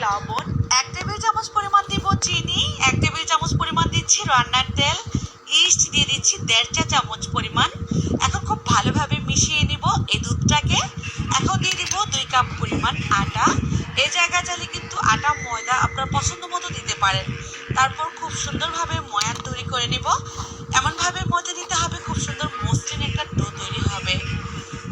লবণ, 1 টেবিল চামচ পরিমাণ দিব চিনি, 1 টেবিল চামচ পরিমাণ দিচ্ছি রান্নার তেল, ইস্ট দিয়ে দিচ্ছি 1.5 চা চামচ পরিমাণ। এখন খুব ভালোভাবে মিশিয়ে নিব এই দুধটাকে। এখন দিয়ে দিব 2 কাপ পরিমাণ আটা। এই জায়গায় চাইলে কিন্তু আটা ময়দা আপনার পছন্দ মতো দিতে পারেন। তারপর খুব সুন্দরভাবে ময়ান তৈরি করে নিব। এমনভাবে মধ্যে দিতে হবে খুব সুন্দর মসৃণ একটা ডো তৈরি হবে।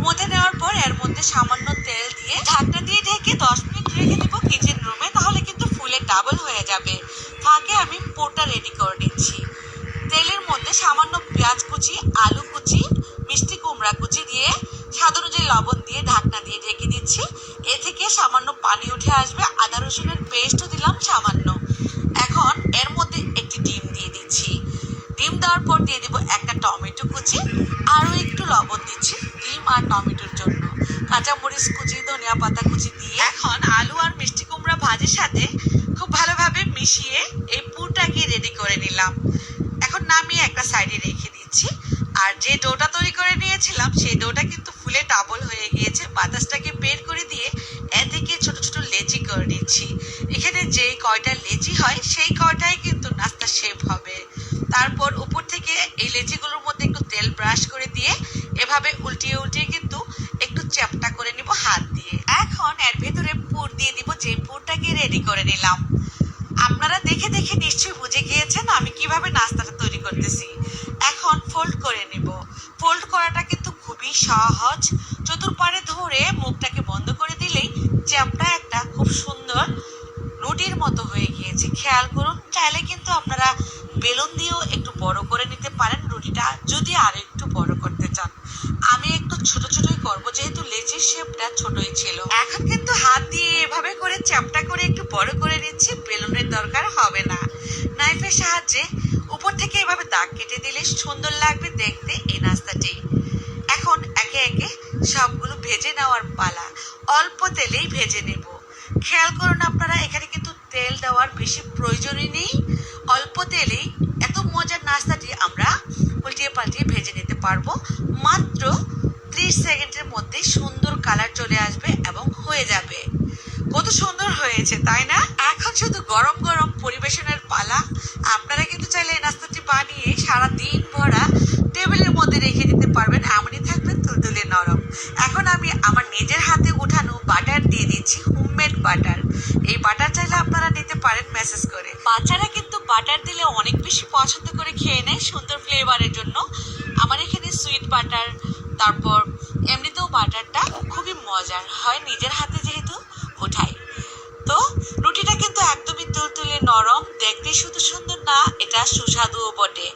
মধ্যে নেওয়ার পর এর মধ্যে সামান্য তেল দিয়ে ঢাকনা দিয়ে ঢেকে 10 মিনিট রেখে দিব কিচেন রুমে, তাহলে কিন্তু ফুলে ডাবল হয়ে যাবে। ফাঁকে আমি পোরটা রেডি করে নিচ্ছি। তেলের মধ্যে সামান্য পেঁয়াজ কুচি, আলু কুচি, মিষ্টি কুমড়া কুচি দিয়ে স্বাদ অনুযায়ী লবণ দিয়ে ঢাকনা দিয়ে ঢেকে দিচ্ছি। এ থেকে সামান্য পানি উঠে আসবে। আদা রসুনের পেস্টও দিলাম সামান্য। এখন এর মধ্যে একটি ডিম দিয়ে দিচ্ছি। ডিম দেওয়ার পর দিয়ে দিব একটা টমেটো কুচি, আরও একটু লবণ দিচ্ছি ডিম আর টমেটোর জন্য, কাঁচামরিচ কুচি, ধনিয়া পাতা কুচি দিয়ে এখন আলু আর মিষ্টি কুমড়া ভাজির সাথে খুব ভালোভাবে মিশিয়ে এই পুরটাকে রেডি করে নিলাম। এখন নামিয়ে একটা সাইডে রেখে দিচ্ছি। আর যে ডোটা তৈরি করে নিয়েছিলাম সেই ডোটা কিন্তু ফুলে ডাবল হয়ে গিয়েছে। বাতাসটাকে বের করে দিয়ে এ থেকে ছোট ছোট লেচি করে দিচ্ছি। এখানে যেই কয়টা লেচি হয় সেই কয়টাই কিন্তু নাস্তা শেপ হবে। তারপর উপর থেকে এই লেচিগুলোর মধ্যে একটু তেল ব্রাশ করে দিয়ে এভাবে উল্টিয়ে উল্টিয়ে কিন্তু একটু চ্যাপটা করে নিব হাত দিয়ে। এখন এর ভেতরে পুর দিয়ে দিব, যে পুরটাকে রেডি করে নিলাম। আপনারা দেখে দেখে নিশ্চয়ই বুঝে গিয়েছেন আমি কিভাবে নাস্তাটা তৈরি করতেছি। এখন ফোল্ড করে নিব। ফোল্ড করাটা কিন্তু খুবই সহজ। চতুর্পাড়ে ধরে মুখটাকে বন্ধ করে দিলেই চ্যাপটা একটা খুব সুন্দর রুটির মতো হয়ে গিয়েছে। খেয়াল করুন, চাইলে কিন্তু আপনারা বেলুন দিয়েও একটু বড় করে নিতে পারেন রুটিটা, যদি আরো একটু বড় করতে চান। আমি একটু ছোট ছোটই করবো যেহেতু লেচির শেপটা ছোটই ছিল। এখন কিন্তু হাত দিয়ে এভাবে করে চ্যাপটা করে একটু বড় করে নিচ্ছি। বেলুনের দরকার হবে না। নাইফের সাহায্যে উপর থেকে এভাবে দাগ কেটে দিলে সুন্দর লাগবে দেখতে এই নাস্তাটি। এখন একে একে সবগুলো ভেজে নেওয়ার পালা। অল্প তেলেই ভেজে নেব। খেয়াল করুন আপনারা, এখানে কিন্তু তেল দেওয়ার বেশি প্রয়োজনই নেই। অল্প তেলেই এত মজার নাস্তাটি আমরা উল্টিয়ে পাল্টিয়ে ভেজে নিতে পারবো। মাত্র 30 সেকেন্ডের মধ্যে সুন্দর কালার চলে আসবে এবং হয়ে যাবে। কত সুন্দর হয়েছে তাই না? এখন শুধু গরম গরম পরিবেশনের পালা। আপনারা কিন্তু চাইলে এই নাস্তাটি বানিয়ে সারা দিন ভরা টেবিলের মধ্যে রেখে দিতে পারবেন, এমনই থাকবে তুলতুলে নরম। এখন আমি আমার নিজের হাতে উঠানো বাটার দিয়ে দিচ্ছি, হোমমেড বাটার। এই বাটার চাইলে আপনারা নিতে পারেন মেসেজ করে। বাচ্চারা কিন্তু বাটার দিলে অনেক বেশি পছন্দ করে খেয়ে নেয় সুন্দর ফ্লেভারের জন্য। আমার এখানে সুইট বাটার, তারপর এমনিতেও বাটারটা খুবই মজার হয়, নিজের হাতে যেহেতু উঠাই। তো রুটিটা কিন্তু একদমই তুলতুলে নরম, দেখতে শুধু সুন্দর না, এটা সুস্বাদুও বটে।